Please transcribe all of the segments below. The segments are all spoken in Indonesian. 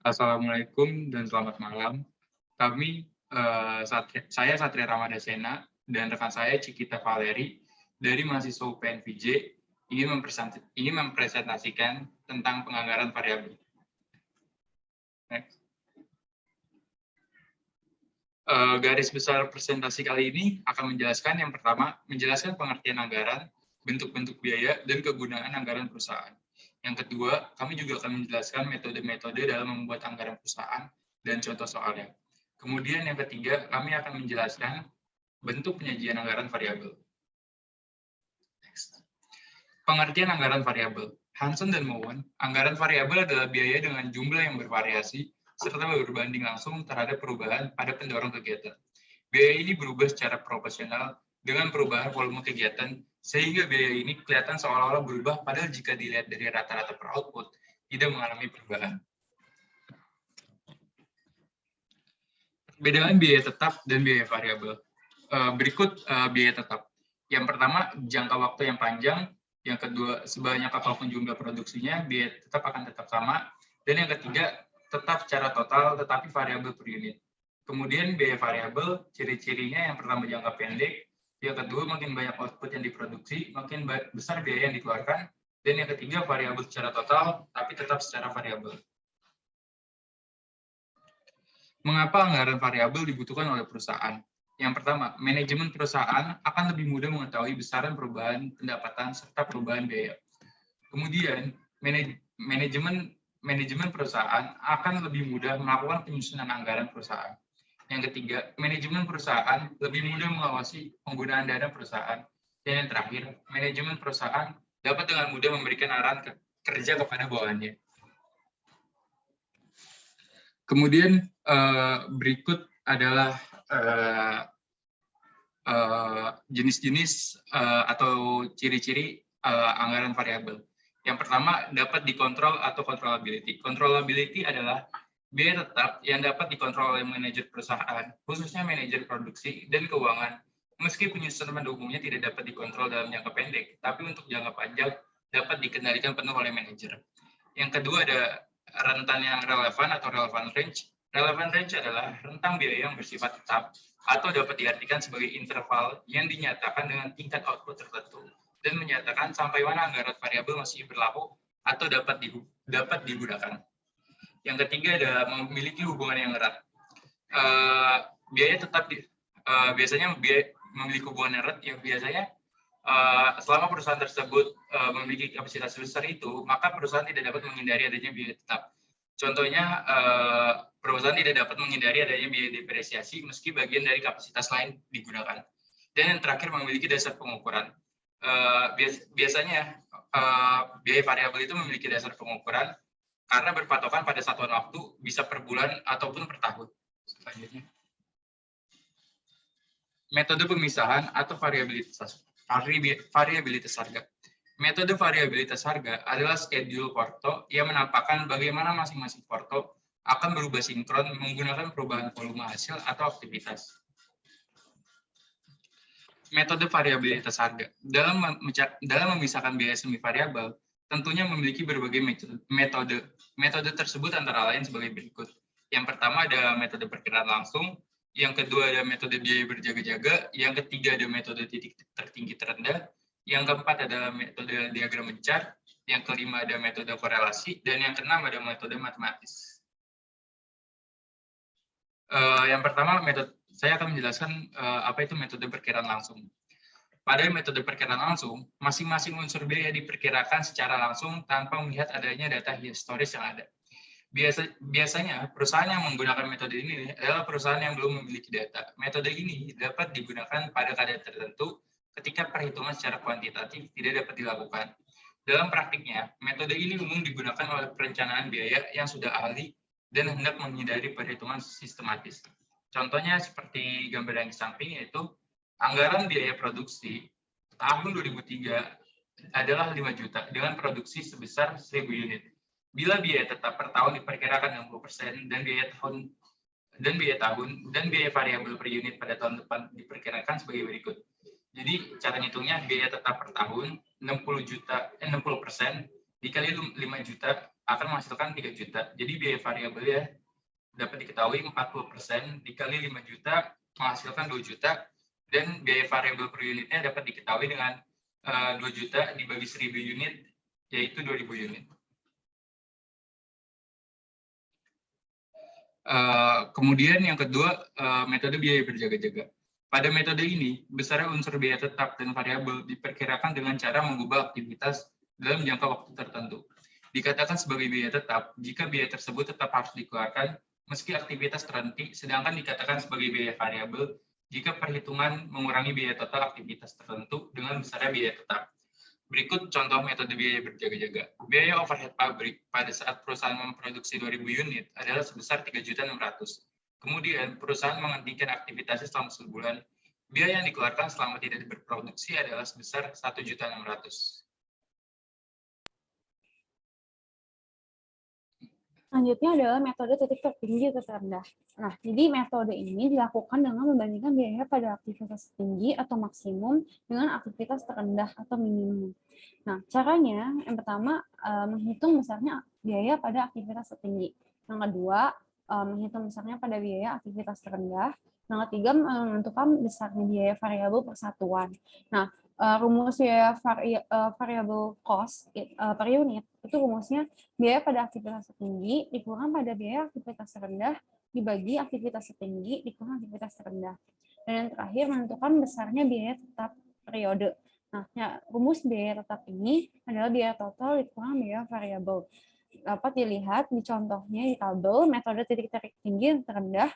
Assalamualaikum dan selamat malam. Saya Satria Ramadasena dan rekan saya Cikita Valeri dari mahasiswa UPN-VJ ingin mempresentasikan tentang penganggaran variabel. Next. Garis besar presentasi kali ini akan menjelaskan yang pertama, menjelaskan pengertian anggaran, bentuk-bentuk biaya, dan kegunaan anggaran perusahaan. Yang kedua, kami juga akan menjelaskan metode-metode dalam membuat anggaran perusahaan dan contoh soalnya. Kemudian yang ketiga, kami akan menjelaskan bentuk penyajian anggaran variabel. Next. Pengertian anggaran variabel. Hansen dan Mowen, anggaran variabel adalah biaya dengan jumlah yang bervariasi serta berbanding langsung terhadap perubahan pada pendorong kegiatan. Biaya ini berubah secara proporsional dengan perubahan volume kegiatan, sehingga biaya ini kelihatan seolah-olah berubah, padahal jika dilihat dari rata-rata per output, tidak mengalami perubahan. Perbedaan biaya tetap dan biaya variabel. Berikut biaya tetap. Yang pertama, jangka waktu yang panjang. Yang kedua, sebanyak apapun jumlah produksinya, biaya tetap akan tetap sama. Dan yang ketiga, tetap secara total, tetapi variabel per unit. Kemudian biaya variabel, ciri-cirinya yang pertama jangka pendek, yang kedua makin banyak output yang diproduksi, makin besar biaya yang dikeluarkan, dan yang ketiga variabel secara total, tapi tetap secara variabel. Mengapa anggaran variabel dibutuhkan oleh perusahaan? Yang pertama, manajemen perusahaan akan lebih mudah mengetahui besaran perubahan pendapatan serta perubahan biaya. Kemudian, manajemen perusahaan akan lebih mudah melakukan penyusunan anggaran perusahaan. Yang ketiga, manajemen perusahaan lebih mudah mengawasi penggunaan dana perusahaan. Dan yang terakhir, manajemen perusahaan dapat dengan mudah memberikan arahan kerja kepada bawahannya. Kemudian berikut adalah jenis-jenis atau ciri-ciri anggaran variabel. Yang pertama, dapat dikontrol atau controllability. Controllability adalah biaya tetap yang dapat dikontrol oleh manajer perusahaan, khususnya manajer produksi dan keuangan. Meski penyusunan pada umumnya tidak dapat dikontrol dalam jangka pendek, tapi untuk jangka panjang dapat dikendalikan penuh oleh manajer. Yang kedua ada rentan yang relevan atau relevant range. Relevant range adalah rentang biaya yang bersifat tetap atau dapat diartikan sebagai interval yang dinyatakan dengan tingkat output tertentu dan menyatakan sampai mana anggaran variabel masih berlaku atau dapat digunakan. Yang ketiga ada memiliki hubungan yang erat. Biaya tetap biasanya memiliki hubungan yang erat yang biasanya selama perusahaan tersebut memiliki kapasitas besar itu, maka perusahaan tidak dapat menghindari adanya biaya tetap. Contohnya, perusahaan tidak dapat menghindari adanya biaya depresiasi meski bagian dari kapasitas lain digunakan. Dan yang terakhir memiliki dasar pengukuran. Biasanya biaya variabel itu memiliki dasar pengukuran karena berpatokan pada satuan waktu, bisa per bulan ataupun per tahun. Selanjutnya, metode pemisahan atau variabilitas harga. Metode variabilitas harga adalah schedule Porto yang menampakkan bagaimana masing-masing Porto akan berubah sinkron menggunakan perubahan volume hasil atau aktivitas. Metode variabilitas harga. Dalam memisahkan biaya semi variabel, tentunya memiliki berbagai metode. Metode tersebut antara lain sebagai berikut. Yang pertama ada metode perkiraan langsung, yang kedua ada metode biaya berjaga-jaga, yang ketiga ada metode titik tertinggi terendah, yang keempat adalah metode diagram mencar, yang kelima ada metode korelasi, dan yang keenam ada metode matematis. Yang pertama, saya akan menjelaskan apa itu metode perkiraan langsung. Pada metode perkiraan langsung, masing-masing unsur biaya diperkirakan secara langsung tanpa melihat adanya data historis yang ada. Biasanya, perusahaan yang menggunakan metode ini adalah perusahaan yang belum memiliki data. Metode ini dapat digunakan pada kadar tertentu ketika perhitungan secara kuantitatif tidak dapat dilakukan. Dalam praktiknya, metode ini umum digunakan oleh perencanaan biaya yang sudah ahli dan hendak menghindari perhitungan sistematis. Contohnya seperti gambar yang di samping, yaitu anggaran biaya produksi tahun 2003 adalah 5 juta dengan produksi sebesar 1.000 unit. Bila biaya tetap per tahun diperkirakan 60% dan biaya variabel per unit pada tahun depan diperkirakan sebagai berikut. Jadi cara ngitungnya biaya tetap per tahun 60% dikali 5 juta akan menghasilkan 3 juta. Jadi biaya variabelnya dapat diketahui 40% dikali 5 juta menghasilkan 2 juta, dan biaya variabel per unitnya dapat diketahui dengan 2 juta dibagi 1000 unit, yaitu 2000 unit. Kemudian yang kedua, metode biaya berjaga-jaga. Pada metode ini, besarnya unsur biaya tetap dan variabel diperkirakan dengan cara mengubah aktivitas dalam jangka waktu tertentu. Dikatakan sebagai biaya tetap jika biaya tersebut tetap harus dikeluarkan meski aktivitas terhenti, sedangkan dikatakan sebagai biaya variabel jika perhitungan mengurangi biaya total aktivitas tertentu dengan besarnya biaya tetap. Berikut contoh metode biaya berjaga-jaga. Biaya overhead pabrik pada saat perusahaan memproduksi 2000 unit adalah sebesar 3.600.000. Kemudian perusahaan menghentikan aktivitasnya selama sebulan. Biaya yang dikeluarkan selama tidak berproduksi adalah sebesar 1.600.000. Selanjutnya adalah metode titik tertinggi atau terendah. Nah, jadi metode ini dilakukan dengan membandingkan biaya pada aktivitas tinggi atau maksimum dengan aktivitas terendah atau minimum. Nah, caranya yang pertama menghitung besarnya biaya pada aktivitas tertinggi. Yang kedua, menghitung besarnya pada biaya aktivitas terendah. Yang ketiga, menentukan besarnya biaya variabel persatuan. Nah, rumus biaya variable cost per unit itu rumusnya biaya pada aktivitas tertinggi dikurang pada biaya aktivitas terendah dibagi aktivitas tertinggi dikurang aktivitas terendah. Dan yang terakhir menentukan besarnya biaya tetap periode. Nah, rumus biaya tetap ini adalah biaya total dikurang biaya variabel. Dapat dilihat di contohnya di tabel metode titik tertinggi dan terendah.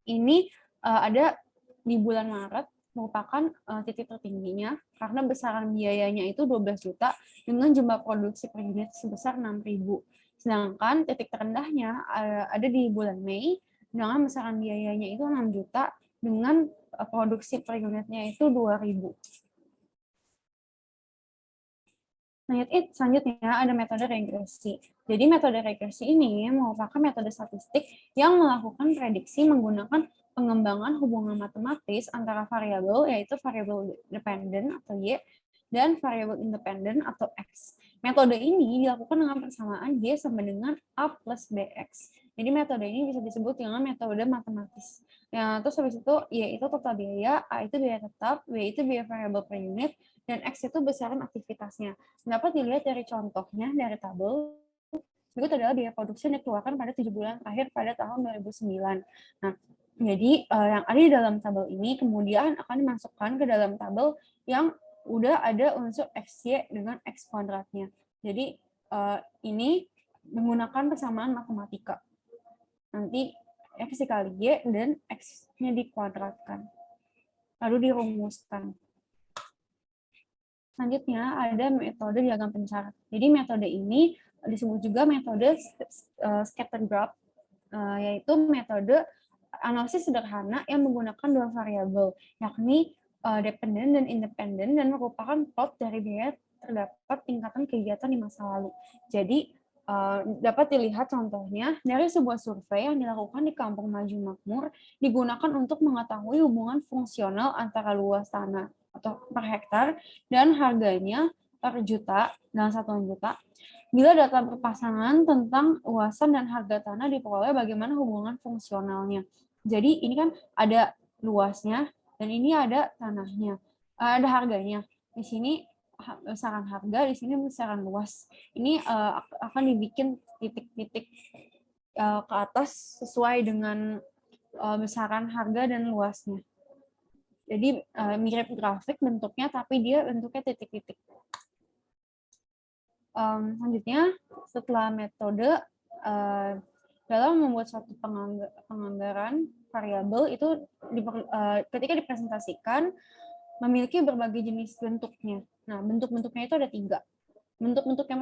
Ini ada di bulan Maret merupakan titik tertingginya karena besaran biayanya itu 12 juta dengan jumlah produksi per unit sebesar 6.000. Sedangkan titik terendahnya ada di bulan Mei dengan besaran biayanya itu 6 juta dengan produksi per unitnya itu 2.000. Selanjutnya ada metode regresi. Jadi metode regresi ini merupakan metode statistik yang melakukan prediksi menggunakan pengembangan hubungan matematis antara variabel, yaitu variabel dependent atau Y, dan variabel independent atau X. Metode ini dilakukan dengan persamaan Y sama dengan A plus BX. Jadi metode ini bisa disebut dengan metode matematis. Terus habis itu Y itu total biaya, A itu biaya tetap, B itu biaya variabel per unit, dan X itu besaran aktivitasnya. Dapat dilihat dari contohnya dari tabel. Berikut adalah biaya produksi yang dikeluarkan pada 7 bulan terakhir pada tahun 2009. Nah, jadi yang ada di dalam tabel ini kemudian akan dimasukkan ke dalam tabel yang udah ada unsur XY dengan X kuadratnya. Jadi ini menggunakan persamaan matematika. Nanti X dikali Y dan X-nya dikuadratkan. Lalu dirumuskan. Selanjutnya ada metode diagram pencar. Jadi metode ini disebut juga metode scatter graph, yaitu metode analisis sederhana yang menggunakan dua variabel, yakni dependent dan independent, dan merupakan plot dari biaya terdapat tingkatan kegiatan di masa lalu. Jadi dapat dilihat contohnya dari sebuah survei yang dilakukan di Kampung Maju Makmur digunakan untuk mengetahui hubungan fungsional antara luas tanah atau per hektar dan harganya per juta dalam 1 juta. Bila data berpasangan tentang luasan dan harga tanah diperoleh bagaimana hubungan fungsionalnya. Jadi ini kan ada luasnya dan ini ada tanahnya, ada harganya. Di sini besaran harga, di sini besaran luas. Ini akan dibikin titik-titik ke atas sesuai dengan besaran harga dan luasnya. Jadi mirip grafik bentuknya, tapi dia bentuknya titik-titik. Selanjutnya, setelah metode dalam membuat suatu penganggaran variabel itu ketika dipresentasikan memiliki berbagai jenis bentuknya. Nah, bentuk-bentuknya itu ada 3. Bentuk yang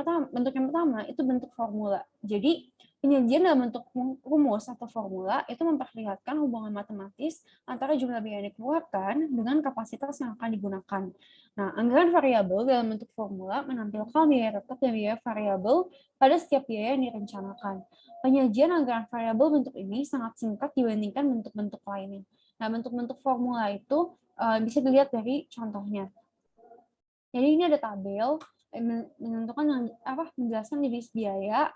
pertama itu bentuk formula. Jadi penyajian dalam bentuk rumus atau formula itu memperlihatkan hubungan matematis antara jumlah biaya yang dikeluarkan dengan kapasitas yang akan digunakan. Nah, anggaran variabel dalam bentuk formula menampilkan biaya tetap dan biaya variabel pada setiap biaya yang direncanakan. Penyajian anggaran variabel bentuk ini sangat singkat dibandingkan bentuk-bentuk lainnya. Nah, bentuk-bentuk formula itu bisa dilihat dari contohnya. Jadi ini ada tabel menjelaskan jenis biaya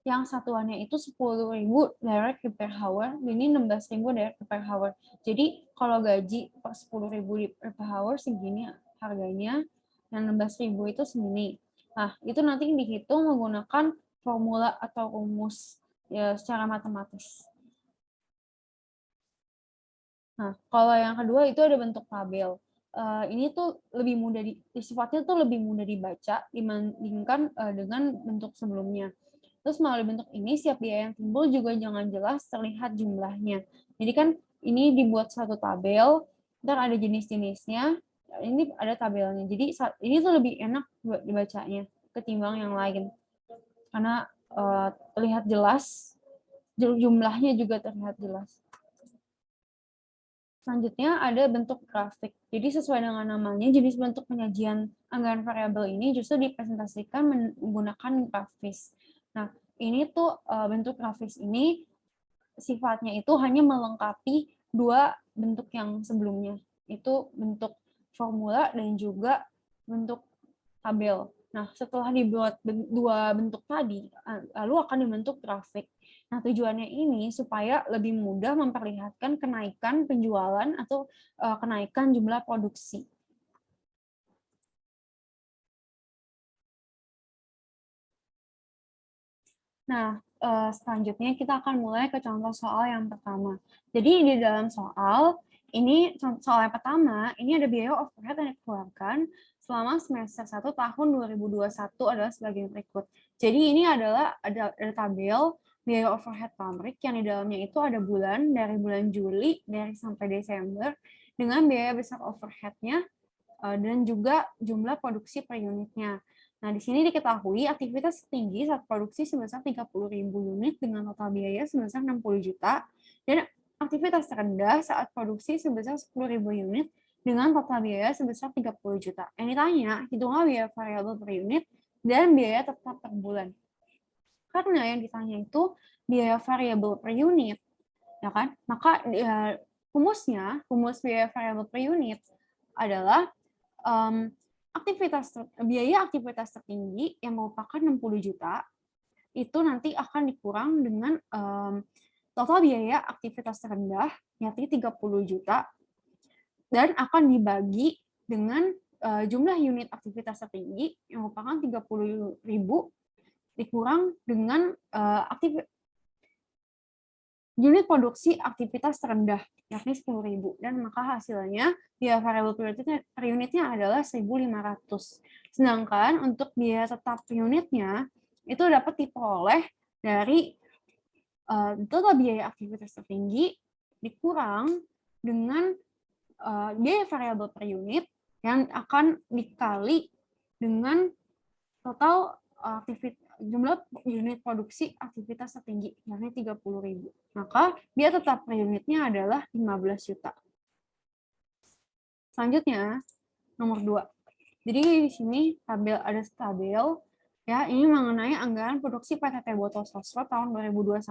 yang satuannya itu 10.000 direct per hour, dan ini 16.000 direct per hour. Jadi kalau gaji 10.000 per hour segini harganya, yang 16.000 itu segini. Nah, itu nanti dihitung menggunakan formula atau rumus ya secara matematis. Nah, kalau yang kedua itu ada bentuk tabel. Ini tuh lebih mudah sifatnya tuh lebih mudah dibaca dibandingkan dengan bentuk sebelumnya. Terus melalui bentuk ini, setiap biaya yang timbul juga jangan jelas terlihat jumlahnya. Jadi kan ini dibuat satu tabel, ntar ada jenis-jenisnya, ini ada tabelnya. Jadi ini tuh lebih enak buat dibacanya ketimbang yang lain. Karena terlihat jelas, jumlahnya juga terlihat jelas. Selanjutnya ada bentuk grafik. Jadi sesuai dengan namanya, jenis bentuk penyajian anggaran variabel ini justru dipresentasikan menggunakan grafis. Nah, ini tuh bentuk grafis ini sifatnya itu hanya melengkapi dua bentuk yang sebelumnya. Itu bentuk formula dan juga bentuk tabel. Nah, setelah dibuat dua bentuk tadi, lalu akan dibentuk grafik. Nah, tujuannya ini supaya lebih mudah memperlihatkan kenaikan penjualan atau kenaikan jumlah produksi. Nah, selanjutnya kita akan mulai ke contoh soal yang pertama. Jadi di dalam soal, ini soal yang pertama, ini ada biaya overhead yang dikeluarkan selama semester 1 tahun 2021 adalah sebagai berikut. Jadi ini adalah ada tabel biaya overhead pabrik yang di dalamnya itu ada bulan, dari bulan Juli dari sampai Desember, dengan biaya besar overhead-nya dan juga jumlah produksi per unitnya. Nah, di sini diketahui aktivitas tinggi saat produksi sebesar 30.000 unit dengan total biaya sebesar 60 juta, dan aktivitas rendah saat produksi sebesar 10.000 unit dengan total biaya sebesar 30 juta. Yang ditanya, hitunglah biaya variabel per unit dan biaya tetap per bulan. Karena yang ditanya itu biaya variabel per unit, ya kan? Maka rumus biaya variabel per unit adalah biaya aktivitas tertinggi yang merupakan 60 juta itu nanti akan dikurang dengan total biaya aktivitas terendah yakni 30 juta dan akan dibagi dengan jumlah unit aktivitas tertinggi yang merupakan 30.000 dikurang dengan unit produksi aktivitas terendah, yakni 10.000. Dan maka hasilnya, biaya variabel per unitnya adalah 1.500. Sedangkan untuk biaya tetap per unitnya, itu dapat diperoleh dari total biaya aktivitas tertinggi dikurang dengan biaya variabel per unit yang akan dikali dengan total jumlah unit produksi aktivitas tertinggi, yakni 30.000. Maka biaya tetap per unitnya adalah 15 juta. Selanjutnya, nomor 2. Jadi di sini ada tabel ya, ini mengenai anggaran produksi PTT Botol Sosro tahun 2021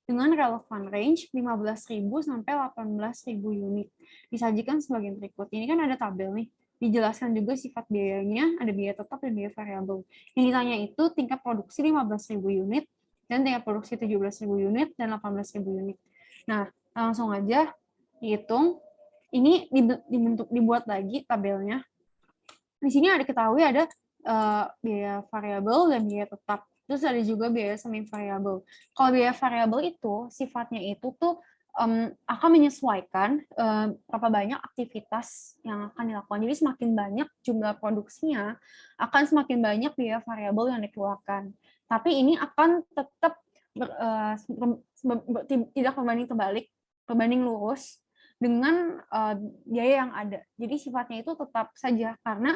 dengan relevan range 15.000 sampai 18.000 unit. Disajikan sebagai berikut. Ini kan ada tabel nih. Dijelaskan juga sifat biayanya, ada biaya tetap dan biaya variabel. Yang ditanya itu tingkat produksi 15.000 unit dan tingkat produksi 17.000 unit dan 18.000 unit. Nah, langsung aja dihitung. Ini dibuat lagi tabelnya. Di sini diketahui ada biaya variabel dan biaya tetap. Terus ada juga biaya semi variabel. Kalau biaya variabel itu sifatnya itu tuh akan menyesuaikan berapa banyak aktivitas yang akan dilakukan. Jadi semakin banyak jumlah produksinya, akan semakin banyak biaya variabel yang dikeluarkan. Tapi ini akan tetap tidak berbanding lurus dengan biaya yang ada. Jadi sifatnya itu tetap saja karena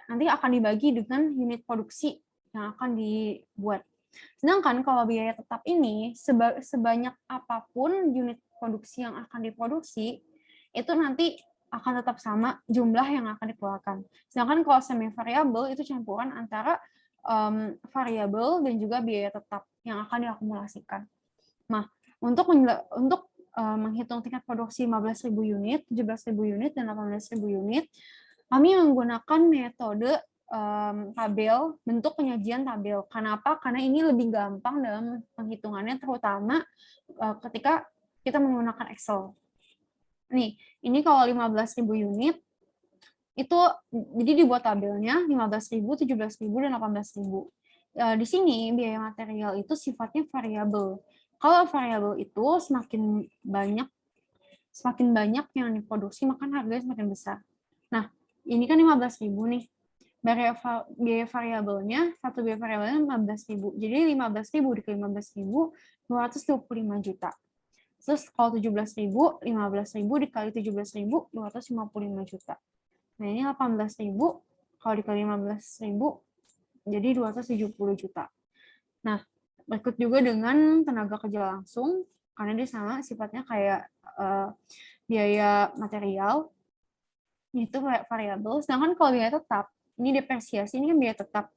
nanti akan dibagi dengan unit produksi yang akan dibuat. Sedangkan kalau biaya tetap ini, sebanyak apapun unit produksi yang akan diproduksi, itu nanti akan tetap sama jumlah yang akan dikeluarkan. Sedangkan kalau semi variabel itu campuran antara variabel dan juga biaya tetap yang akan diakumulasikan. Nah, untuk menghitung tingkat produksi 15.000 unit, 17.000 unit, dan 18.000 unit, kami menggunakan metode tabel, bentuk penyajian tabel. Kenapa? Karena ini lebih gampang dalam penghitungannya, terutama ketika kita menggunakan Excel. Nih, ini kalau 15.000 unit, itu jadi dibuat tabelnya 15.000, 17.000, dan 18.000. Di sini biaya material itu sifatnya variabel. Kalau variabel itu semakin banyak yang diproduksi, maka harganya semakin besar. Nah, ini kan 15.000 nih. Biaya variabelnya, satu biaya variabelnya 15.000. Jadi 15.000 dikali 15.000, 225 juta. Terus kalau 17.000, 15.000 dikali 17.000, 255 juta. Nah, ini 18.000, kalau dikali 15.000, jadi 270 juta. Nah, berikut juga dengan tenaga kerja langsung, karena dia sama sifatnya kayak biaya material, itu variabel. Sedangkan kalau biaya tetap, ini depresiasi, ini kan biaya tetap.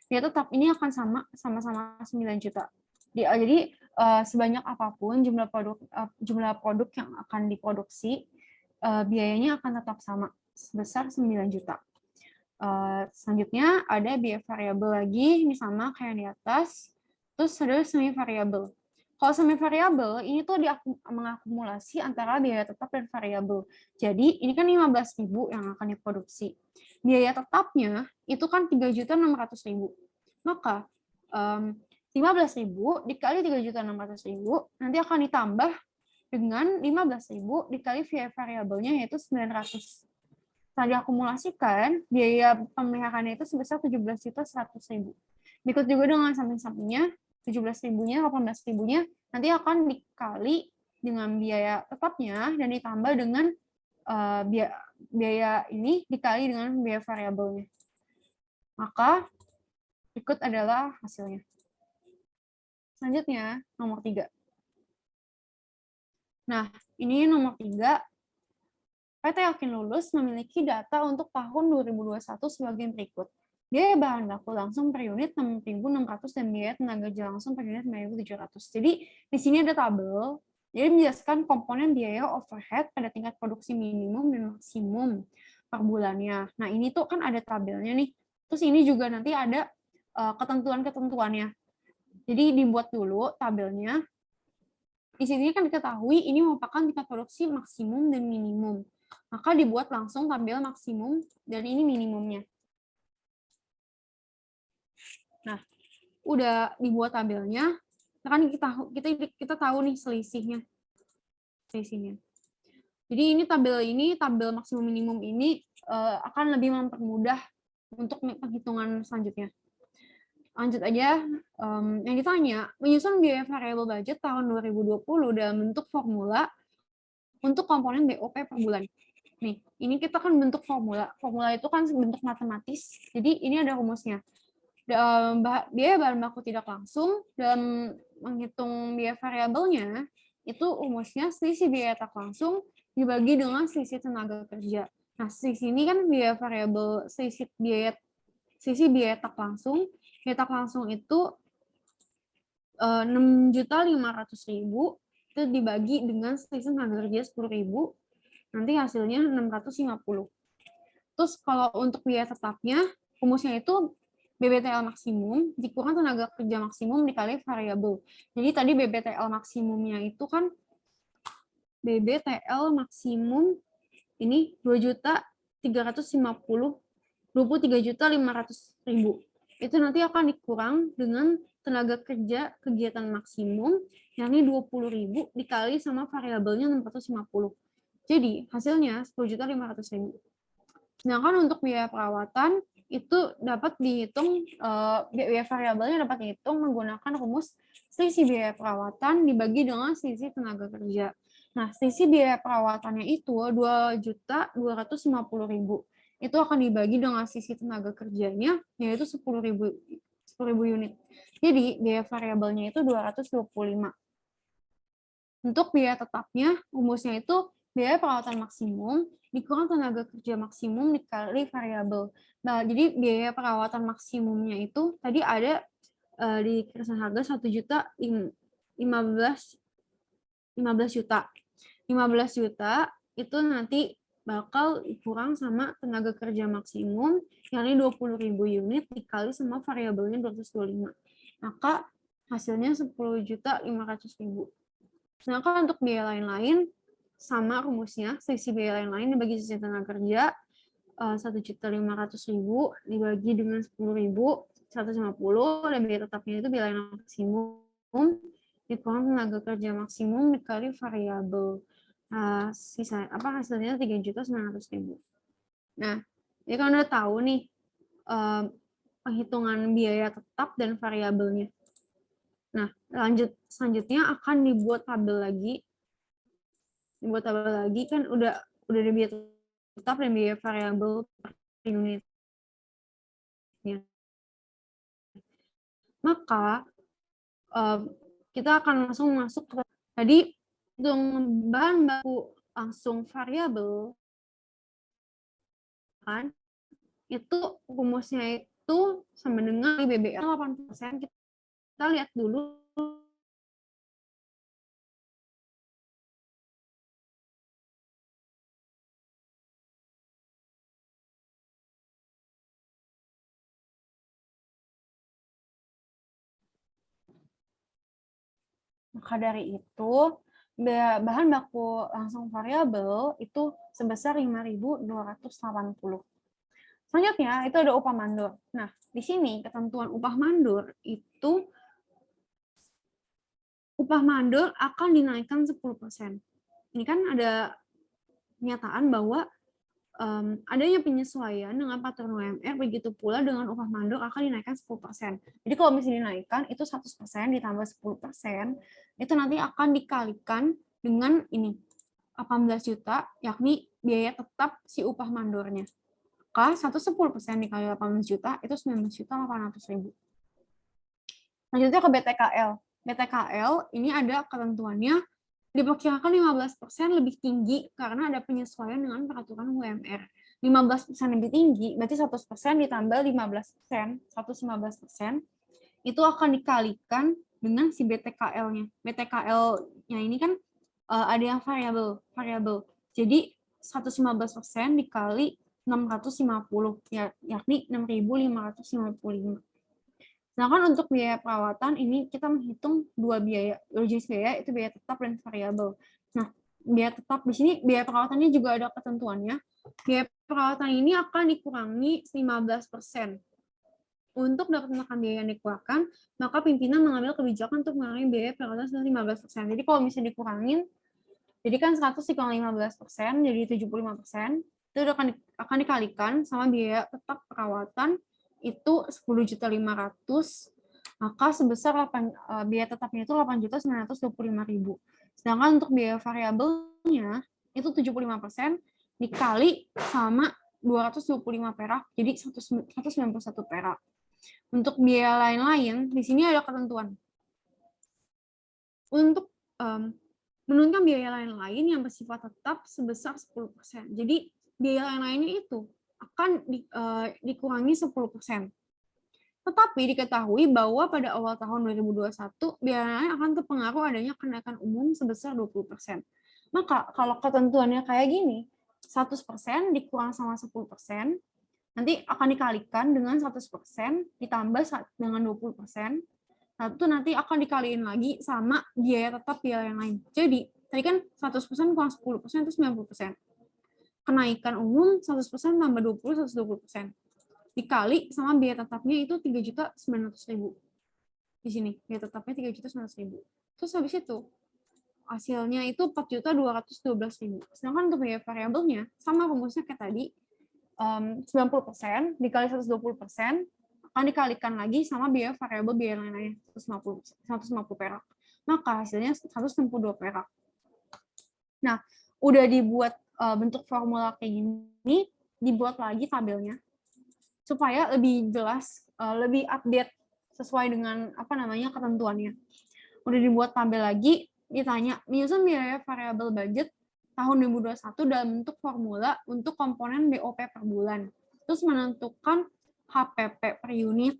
Biaya tetap ini akan sama-sama 9 juta. Jadi sebanyak apapun jumlah produk yang akan diproduksi, biayanya akan tetap sama, sebesar 9 juta. Selanjutnya ada biaya variabel lagi, ini sama kayak di atas. Terus ada semi variabel. Kalau semi variabel ini tuh mengakumulasi antara biaya tetap dan variabel. Jadi ini kan 15.000 yang akan diproduksi. Biaya tetapnya itu kan 3.600.000. Maka 15.000 dikali 3.600.000 nanti akan ditambah dengan 15.000 dikali biaya variabelnya yaitu 900. Setelah diakumulasikan, biaya pemeliharaannya itu sebesar 17.100.000. Berikut juga dengan samping-sampingnya, 17.000-nya, 18.000-nya, nanti akan dikali dengan biaya tetapnya dan ditambah dengan biaya ini dikali dengan biaya variabelnya. Maka, berikut adalah hasilnya. Selanjutnya, nomor 3. Nah, ini nomor 3. PT Yakin Lulus memiliki data untuk tahun 2021 sebagai berikut. Biaya bahan baku langsung per unit 6.600 dan biaya tenaga kerja langsung per unit 5.700. Jadi di sini ada tabel, jadi menjelaskan komponen biaya overhead pada tingkat produksi minimum dan maksimum per bulannya. Nah ini tuh kan ada tabelnya nih. Terus ini juga nanti ada ketentuan-ketentuannya. Jadi dibuat dulu tabelnya. Di sini kan diketahui ini merupakan tingkat produksi maksimum dan minimum. Maka dibuat langsung tabel maksimum dan ini minimumnya. Nah, udah dibuat tabelnya, kan kita tahu nih selisihnya. Jadi ini tabel maksimum minimum ini akan lebih mempermudah untuk penghitungan selanjutnya. Lanjut aja, yang ditanya, menyusun biaya variable budget tahun 2020 dalam bentuk formula untuk komponen BOP per bulan. Nih, ini kita kan bentuk formula. Formula itu kan bentuk matematis, jadi ini ada rumusnya. Biaya bahan baku tidak langsung, dalam menghitung biaya variabelnya, itu rumusnya selisih biaya tak langsung dibagi dengan selisih tenaga kerja. Nah, selisih ini kan biaya variabel, selisih biaya tak langsung. Biaya tak langsung itu 6.500.000 itu dibagi dengan selisih tenaga kerja 10.000, nanti hasilnya 650. Terus kalau untuk biaya tetapnya, rumusnya itu BBTL maksimum dikurang tenaga kerja maksimum dikali variabel. Jadi tadi BBTL maksimumnya itu kan BBTL maksimum ini 23.500.000. Itu nanti akan dikurang dengan tenaga kerja kegiatan maksimum, yakni 20.000 dikali sama variabelnya 650. Jadi hasilnya 10.500.000. Sedangkan untuk biaya perawatan itu dapat dihitung, biaya variabelnya dapat dihitung menggunakan rumus selisih biaya perawatan dibagi dengan selisih tenaga kerja. Nah, selisih biaya perawatannya itu 2.250.000. Itu akan dibagi dengan selisih tenaga kerjanya, yaitu 10.000 unit. Jadi, biaya variabelnya itu 225. Untuk biaya tetapnya, rumusnya itu biaya perawatan maksimum dikurang tenaga kerja maksimum dikali variabel. Nah, jadi biaya perawatan maksimumnya itu tadi ada di kirasan harga 1.015 juta. 15 juta itu nanti bakal kurang sama tenaga kerja maksimum, yakni 20.000 unit dikali sama variabelnya 225. Maka hasilnya 10.500.000. Sedangkan untuk biaya lain-lain, sama rumusnya, selisih biaya lain-lain dibagi sisi tenaga kerja, 1.500.000 dibagi dengan 10.000, 150, dan biaya tetapnya itu biaya lain maksimum, dikurang tenaga kerja maksimum dikali variabel. Hasilnya 3.900.000. Nah, ini kan udah tahu nih penghitungan biaya tetap dan variabelnya. Nah, selanjutnya akan dibuat tabel lagi. Kan udah ada biaya tetap dan biaya variabel per unitnya. Maka kita akan langsung masuk ke tadi bahan baku langsung variabel kan itu rumusnya itu sama dengan BBR 8%. Kita lihat dulu maka dari itu bahan baku langsung variabel itu sebesar 5.280. Selanjutnya itu ada upah mandor. Nah, di sini ketentuan upah mandor itu upah mandor akan dinaikkan 10%. Ini kan ada pernyataan bahwa adanya penyesuaian dengan peraturan UMR, begitu pula dengan upah mandor akan dinaikkan 10%. Jadi kalau misalnya dinaikkan, itu 100% ditambah 10%, itu nanti akan dikalikan dengan ini, 18 juta, yakni biaya tetap si upah mandornya. Maka 110% dikali 18 juta, itu 19.800.000. Lanjutnya ke BTKL. BTKL ini ada ketentuannya, diperkirakan 15% lebih tinggi karena ada penyesuaian dengan peraturan UMR. 15% lebih tinggi, berarti 100% ditambah 15%, 115%, itu akan dikalikan dengan si BTKL-nya. BTKL-nya ini kan ada yang variabel. Jadi 115% dikali 650, yakni 6.555. Sedangkan untuk biaya perawatan ini kita menghitung dua jenis biaya, itu biaya tetap dan variabel. Nah, biaya tetap di sini biaya perawatannya juga ada ketentuannya. Biaya perawatan ini akan dikurangi 15%. Untuk dapat menekan biaya yang dikeluarkan, maka pimpinan mengambil kebijakan untuk mengurangi biaya perawatan sebesar 15%. Jadi kalau misalnya dikurangin, jadi kan 100 dikurangi 15%, jadi 75%, itu akan dikalikan sama biaya tetap perawatan itu 10.500.000, maka sebesar biaya tetapnya itu 8.925.000. Sedangkan untuk biaya variabelnya itu 75% dikali sama 225 perak, jadi 191 perak. Untuk biaya lain-lain, di sini ada ketentuan. Untuk menurunkan biaya lain-lain yang bersifat tetap sebesar 10%. Jadi biaya lain-lainnya itu akan dikurangi 10%. Tetapi diketahui bahwa pada awal tahun 2021, biaya lain akan terpengaruh adanya kenaikan umum sebesar 20%. Maka kalau ketentuannya kayak gini, 100% dikurang sama 10%, nanti akan dikalikan dengan 100% ditambah dengan 20%, itu nanti akan dikaliin lagi sama biaya tetap biaya yang lain. Jadi, tadi kan 100% kurang 10% itu 90%. Kenaikan umum 100% tambah 20, 120%. Dikali sama biaya tetapnya itu 3.900.000. Di sini, biaya tetapnya 3.900.000. Terus habis itu, hasilnya itu 4.212.000. Sedangkan untuk biaya variabelnya, sama rumusnya kayak tadi, 90% dikali 120%, akan dikalikan lagi sama biaya variabel biaya lain-lainnya 150 perak. Maka hasilnya 162 perak. Nah, udah dibuat bentuk formula kayak gini, dibuat lagi tabelnya supaya lebih jelas, lebih update sesuai dengan ketentuannya. Udah dibuat tabel lagi, ditanya menyusun biaya variabel budget tahun 2021 dalam bentuk formula untuk komponen BOP per bulan. Terus menentukan HPP per unit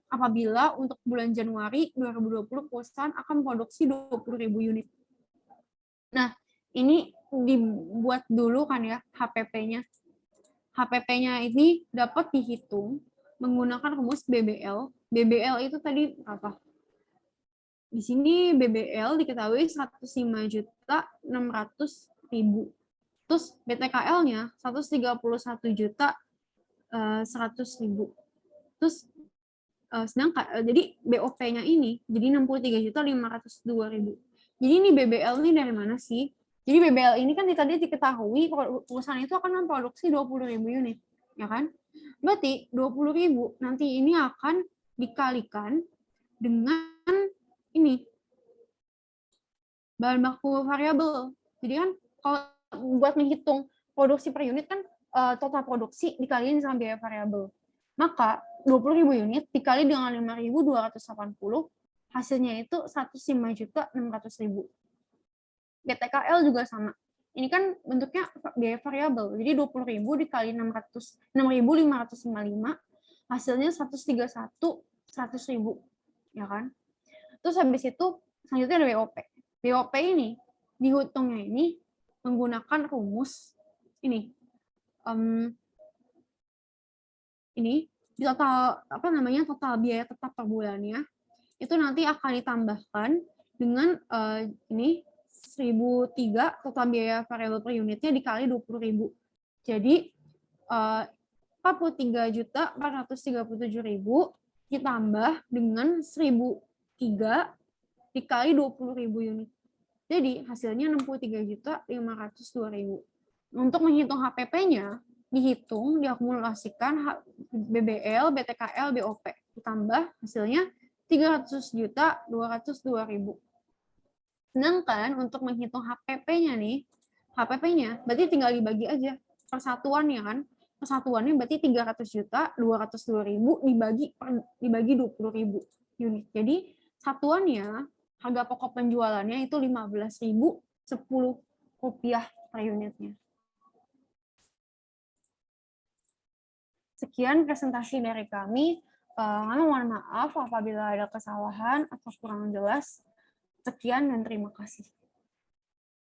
apabila untuk bulan Januari 2020 perusahaan akan memproduksi 20.000 unit. Nah, ini dibuat dulu kan ya HPP-nya. HPP-nya ini dapat dihitung menggunakan rumus BBL. BBL itu tadi apa? Di sini BBL diketahui 105.600.000. Terus BTKL-nya 131.100.000. Terus sedangkan jadi BOP-nya ini jadi 63.502.000. Jadi ini BBL ini dari mana sih? Jadi BBL ini kan tadi diketahui perusahaan itu akan memproduksi 20.000 unit, ya kan? Berarti 20.000 nanti ini akan dikalikan dengan ini bahan baku variabel. Jadi kan kalau buat menghitung produksi per unit kan total produksi dikaliin sama biaya variabel. Maka 20.000 unit dikali dengan 5.280 hasilnya itu 105.600.000. BTKL juga sama. Ini kan bentuknya biaya variabel. Jadi 20.000 dikali 6.555 hasilnya 131.100.000, ya kan? Terus habis itu selanjutnya ada BOP. BOP ini dihitungnya ini menggunakan rumus ini. Ini di total total biaya tetap per bulannya itu nanti akan ditambahkan dengan ini 1.003 total biaya variabel per unitnya dikali 20.000. Jadi 43.437.000 ditambah dengan 1.003 dikali 20.000 unit. Jadi hasilnya 63.502.000. Untuk menghitung HPP-nya, dihitung, diakumulasikan BBL, BTKL, BOP. Ditambah hasilnya 300.202.000. Sedangkan untuk menghitung HPP-nya nih, HPP-nya berarti tinggal dibagi aja persatuannya kan. Persatuannya berarti 300.202.000 dibagi 20.000 unit. Jadi satuannya harga pokok penjualannya itu 15.010 rupiah per unitnya. Sekian presentasi dari kami. Kami mohon maaf apabila ada kesalahan atau kurang jelas. Sekian dan terima kasih.